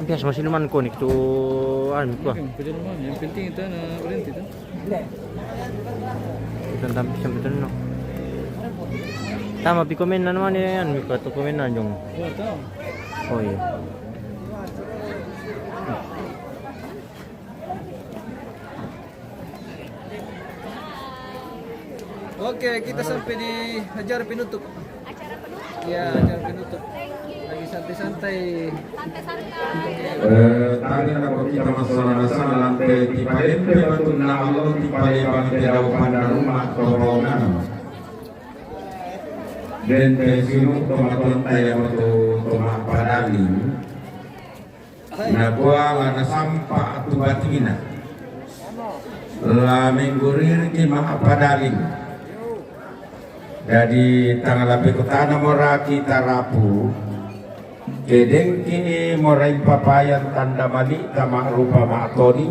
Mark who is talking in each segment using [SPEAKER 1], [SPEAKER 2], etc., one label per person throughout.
[SPEAKER 1] biasa masih lumayan konik tu anu ko.
[SPEAKER 2] Pwede naman. Yang penting ito na berhenti ito.
[SPEAKER 1] Kita tampis sampai tu no. Tama pi komen na naman yan, mi ko to komen na yung.
[SPEAKER 2] Oh, tahu.
[SPEAKER 1] Oh iya.
[SPEAKER 2] Oke, kita sampai di acara penutup.
[SPEAKER 3] Acara penutup.
[SPEAKER 2] Ya, acara penutup. Lagi santai-santai.
[SPEAKER 4] Tadi kalau kita masalah lantai di PMP betul na Allah di Palembang tidak pada rumah torongan. Dan pensiun teman-teman saya waktu teman padali. Nah gua lana sampah tu batina. La minggurir ki maha padali. Jadi tanggal lebih kota nomor kita rapu. Kedeng kini morai papayan tanda mali tamak rupa maktoni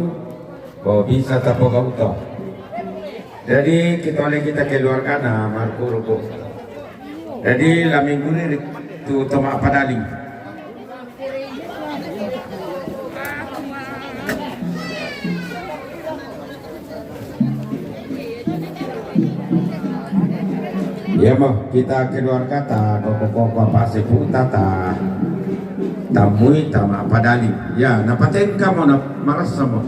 [SPEAKER 4] kau bisa tapoga utuh. Jadi kita keluarkan marku rupo. Jadi la minggu ni tu tamak padaling. Ya mah kita keluar kata koko apa sebut tata tamui tamak padali. Ya napaten kamu nak maras sama.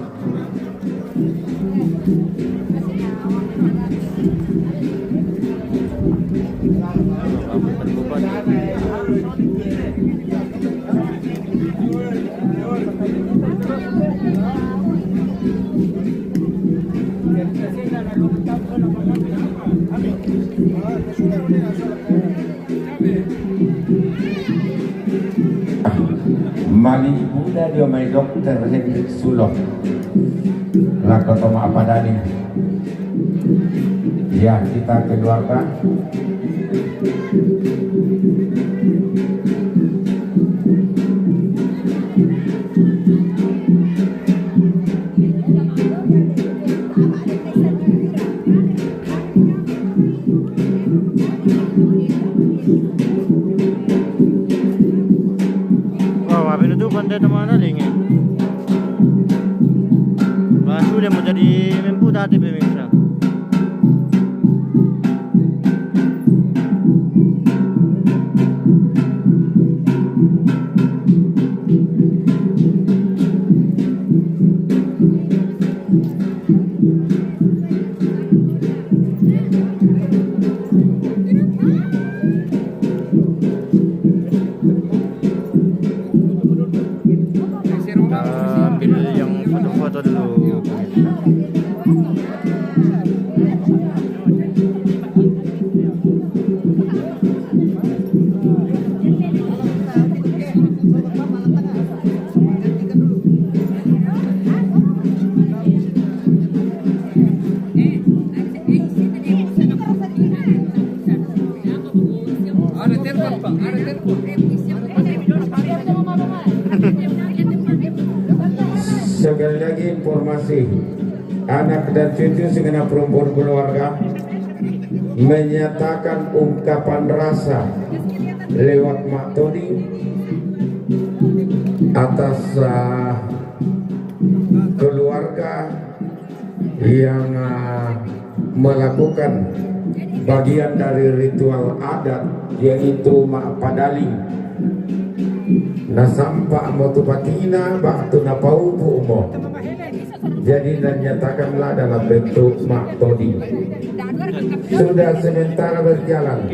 [SPEAKER 4] Mali Buddha dia main dokter Hendrik Suloh Laka toma apa dani. Ya kita keluarkan.
[SPEAKER 1] Pandai teman aling eh. Baru dia mau jadi mempu tadi pemirsa. Ambil yang foto-foto dulu pemirsa.
[SPEAKER 2] Ada telepon Pak, ada telepon.
[SPEAKER 4] Sekali lagi informasi anak dan cucu segenap perempuan keluarga menyatakan ungkapan rasa lewat maktoni atas keluarga yang melakukan bagian dari ritual adat yaitu mak padaling. Nasampa motu patina baktu napau umo. Jadi dinyatakanlah dalam bentuk maktoni. Sudah sementara berjalan.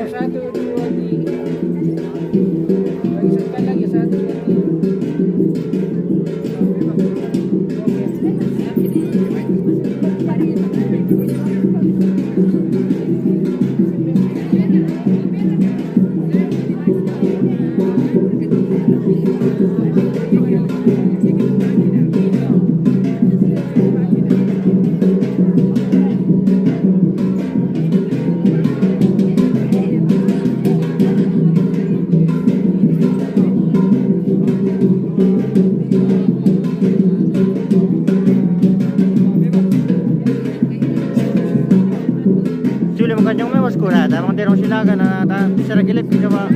[SPEAKER 2] Satu, dua, tiga. Lagi lagi satu.
[SPEAKER 1] ko na. Tamang tinong silaga na bisa na kilip kita ba.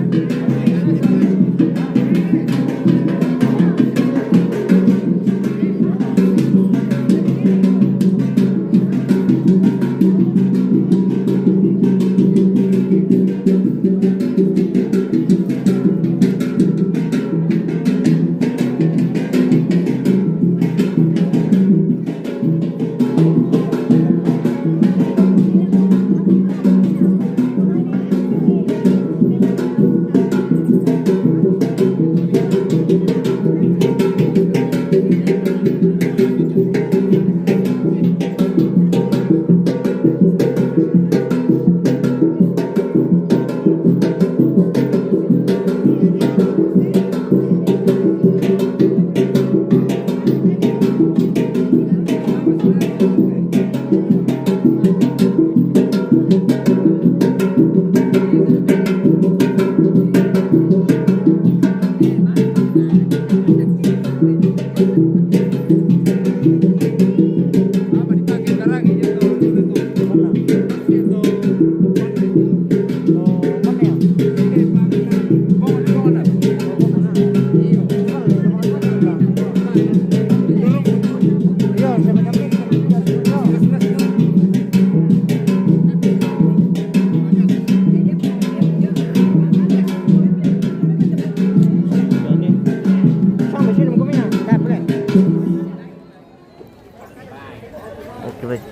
[SPEAKER 1] Oke baik.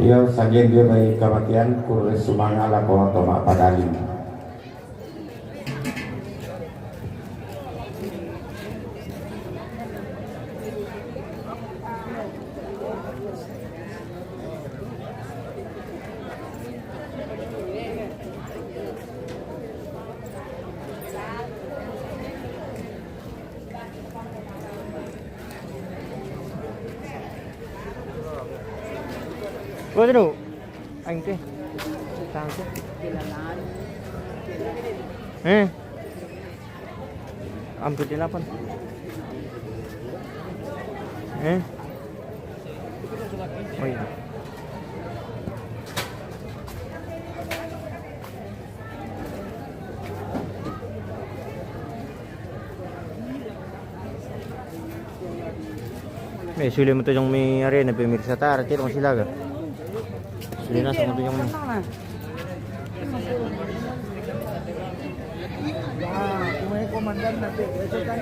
[SPEAKER 4] Iya, sajen dia baik kematian kurus sumanga la ko toma padalin.
[SPEAKER 1] What do? Anh thế. Sao thế? Hampir 8. Oh iya. Sulit mo to yung may arena pemirsa tar tiro sila ga. Sulit na sa mo to yung
[SPEAKER 2] komandan nanti itu kan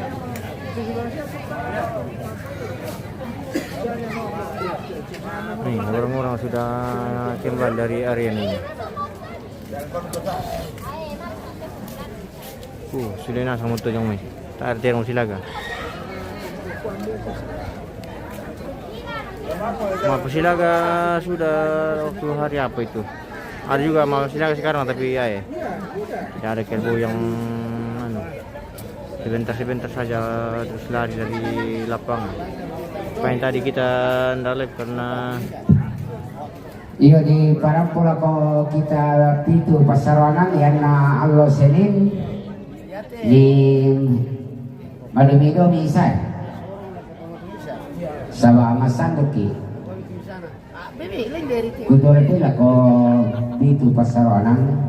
[SPEAKER 1] nih orang-orang sudah kembali dari arena ini. Sulit na sa mo to yung may tar tiro sila ga. Mapasilaga sudah waktu hari apa itu? Ada juga Mapasilaga sekarang tapi ya ada kelbo yang sebentar saja terus lari dari lapangan. Paling tadi kita live karena
[SPEAKER 3] iyo di parampula ko kita pitu pasaranan yan na Allah Senin di Malumido Misay sa Masandoki Gudol pila ko pitu pasaranan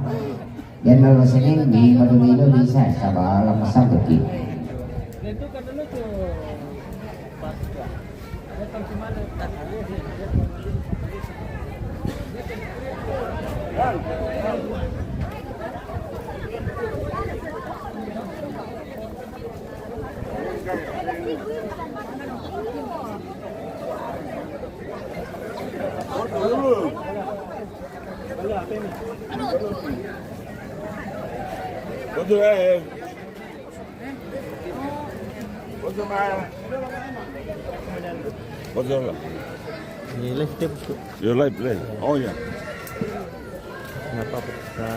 [SPEAKER 3] yan na Allah Senin di Malumido Misay sa Masandoki.
[SPEAKER 5] What's that?
[SPEAKER 1] ini live tips tuh.
[SPEAKER 5] Your live play. Oh yeah.
[SPEAKER 1] Kenapa kita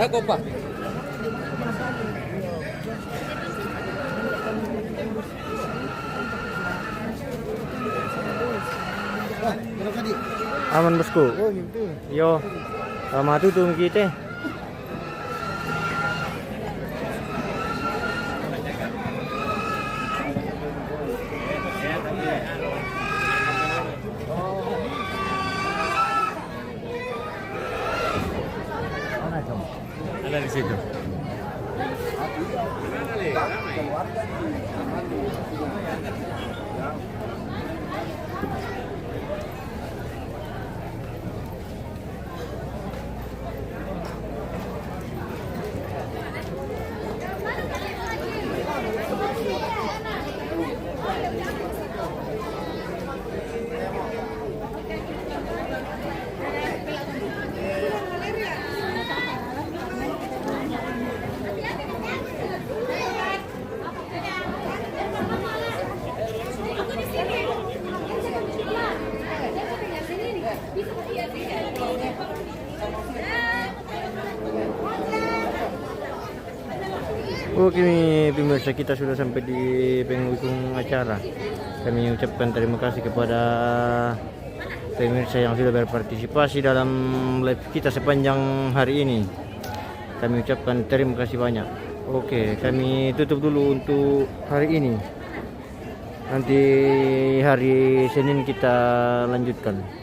[SPEAKER 2] Aku apa?
[SPEAKER 1] Aman bosku. Yo, sama tutung kita. Ada di situ. Oke nih pemirsa, kita sudah sampai di penghujung acara. Kami ucapkan terima kasih kepada pemirsa yang sudah berpartisipasi dalam live kita sepanjang hari ini. Kami ucapkan terima kasih banyak. Oke, kami tutup dulu untuk hari ini. Nanti hari Senin kita lanjutkan.